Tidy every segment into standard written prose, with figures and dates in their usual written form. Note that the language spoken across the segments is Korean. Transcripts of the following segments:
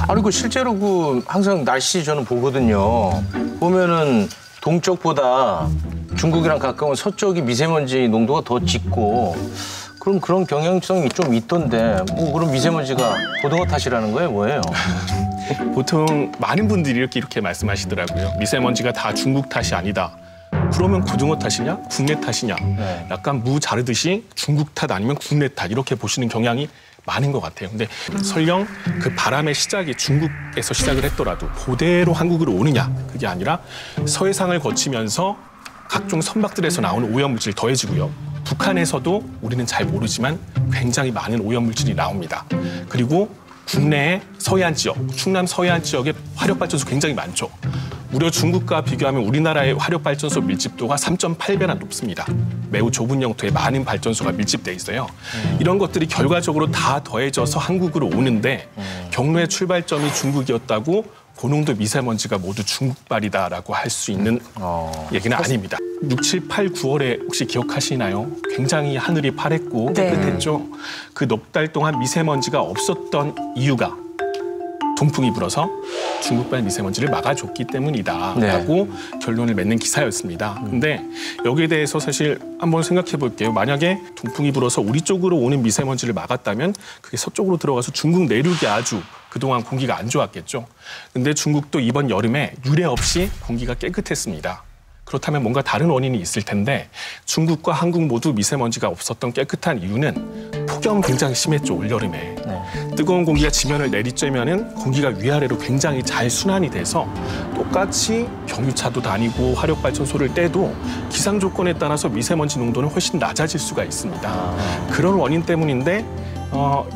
아니 그 실제로 그 항상 날씨 저는 보거든요. 보면은 동쪽보다 중국이랑 가까운 서쪽이 미세먼지 농도가 더 짙고 그럼 그런 경향성이 좀 있던데 뭐 그런 미세먼지가 고등어 탓이라는 거예요, 뭐예요? 보통 많은 분들이 이렇게 말씀하시더라고요. 미세먼지가 다 중국 탓이 아니다. 그러면 고등어 탓이냐? 국내 탓이냐? 네. 약간 무 자르듯이 중국 탓 아니면 국내 탓 이렇게 보시는 경향이 많은 것 같아요. 근데 설령 그 바람의 시작이 중국에서 시작을 했더라도 그대로 한국으로 오느냐? 그게 아니라 서해상을 거치면서 각종 선박들에서 나오는 오염물질이 더해지고요. 북한에서도 우리는 잘 모르지만 굉장히 많은 오염물질이 나옵니다. 그리고 국내의 서해안 지역, 충남 서해안 지역에 화력발전소 굉장히 많죠. 무려 중국과 비교하면 우리나라의 화력발전소 밀집도가 3.8배나 높습니다. 매우 좁은 영토에 많은 발전소가 밀집돼 있어요. 이런 것들이 결과적으로 다 더해져서 한국으로 오는데 경로의 출발점이 중국이었다고 고농도 미세먼지가 모두 중국발이다라고 할 수 있는 얘기는 아닙니다. 6, 7, 8, 9월에 혹시 기억하시나요? 굉장히 하늘이 파랬고 깨끗했죠. 그 넉 달 동안 미세먼지가 없었던 이유가 동풍이 불어서 중국발 미세먼지를 막아줬기 때문이다라고 결론을 맺는 기사였습니다. 근데 여기에 대해서 사실 한번 생각해 볼게요. 만약에 동풍이 불어서 우리 쪽으로 오는 미세먼지를 막았다면 그게 서쪽으로 들어가서 중국 내륙이 아주 그동안 공기가 안 좋았겠죠. 근데 중국도 이번 여름에 유례 없이 공기가 깨끗했습니다. 그렇다면 뭔가 다른 원인이 있을 텐데 중국과 한국 모두 미세먼지가 없었던 깨끗한 이유는 폭염 굉장히 심했죠, 올여름에. 뜨거운 공기가 지면을 내리쬐면은 공기가 위아래로 굉장히 잘 순환이 돼서 똑같이 경유차도 다니고 화력발전소를 떼도 기상 조건에 따라서 미세먼지 농도는 훨씬 낮아질 수가 있습니다. 그런 원인 때문인데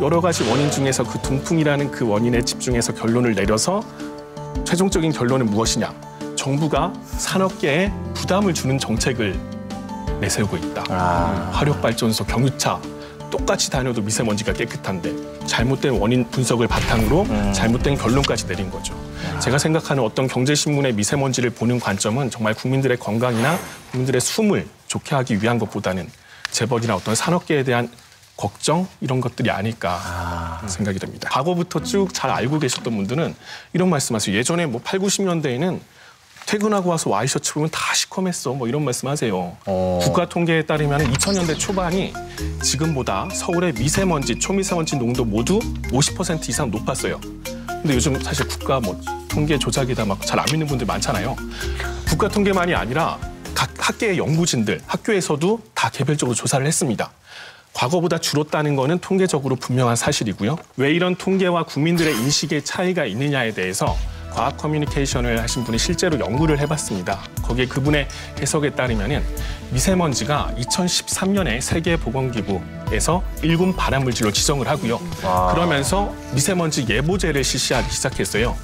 여러 가지 원인 중에서 그 동풍이라는 그 원인에 집중해서 결론을 내려서 최종적인 결론은 무엇이냐? 정부가 산업계에 부담을 주는 정책을 내세우고 있다. 화력발전소, 경유차 똑같이 다녀도 미세먼지가 깨끗한데 잘못된 원인 분석을 바탕으로 잘못된 결론까지 내린 거죠. 제가 생각하는 어떤 경제신문의 미세먼지를 보는 관점은 정말 국민들의 건강이나 국민들의 숨을 좋게 하기 위한 것보다는 재벌이나 어떤 산업계에 대한 걱정 이런 것들이 아닐까 생각이 됩니다. 과거부터 쭉 잘 알고 계셨던 분들은 이런 말씀하세요. 예전에 뭐 8, 90년대에는 퇴근하고 와서 와이셔츠 보면 다 시커맸어. 뭐 이런 말씀하세요. 국가 통계에 따르면 2000년대 초반이 지금보다 서울의 미세먼지, 초미세먼지 농도 모두 50% 이상 높았어요. 근데 요즘 사실 국가 뭐 통계 조작이다 막 잘 안 믿는 분들 많잖아요. 국가 통계만이 아니라 각 학계의 연구진들, 학교에서도 다 개별적으로 조사를 했습니다. 과거보다 줄었다는 거는 통계적으로 분명한 사실이고요. 왜 이런 통계와 국민들의 인식의 차이가 있느냐에 대해서 과학 커뮤니케이션을 하신 분이 실제로 연구를 해봤습니다. 거기에 그분의 해석에 따르면 미세먼지가 2013년에 세계보건기구에서 1군 발암물질로 지정을 하고요. 그러면서 미세먼지 예보제를 실시하기 시작했어요.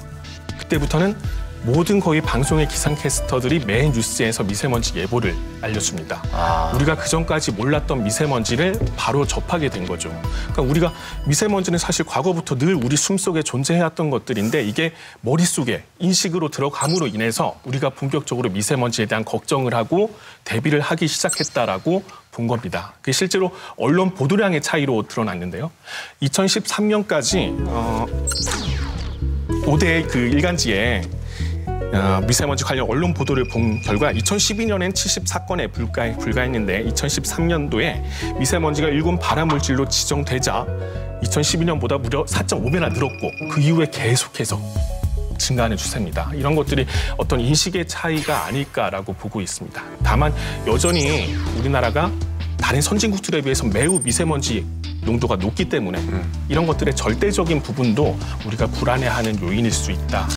그때부터는 모든 거의 방송의 기상캐스터들이 매일 뉴스에서 미세먼지 예보를 알려줍니다. 우리가 그전까지 몰랐던 미세먼지를 바로 접하게 된 거죠. 그러니까 우리가 미세먼지는 사실 과거부터 늘 우리 숨속에 존재해왔던 것들인데 이게 머릿속에 인식으로 들어감으로 인해서 우리가 본격적으로 미세먼지에 대한 걱정을 하고 대비를 하기 시작했다라고 본 겁니다. 그게 실제로 언론 보도량의 차이로 드러났는데요. 2013년까지 5대 그 일간지에 미세먼지 관련 언론 보도를 본 결과 2012년엔 74건에 불과했는데 2013년도에 미세먼지가 1군 발암물질로 지정되자 2012년보다 무려 4.5배나 늘었고 그 이후에 계속해서 증가하는 추세입니다. 이런 것들이 어떤 인식의 차이가 아닐까라고 보고 있습니다. 다만 여전히 우리나라가 다른 선진국들에 비해서 매우 미세먼지 농도가 높기 때문에 이런 것들의 절대적인 부분도 우리가 불안해하는 요인일 수 있다.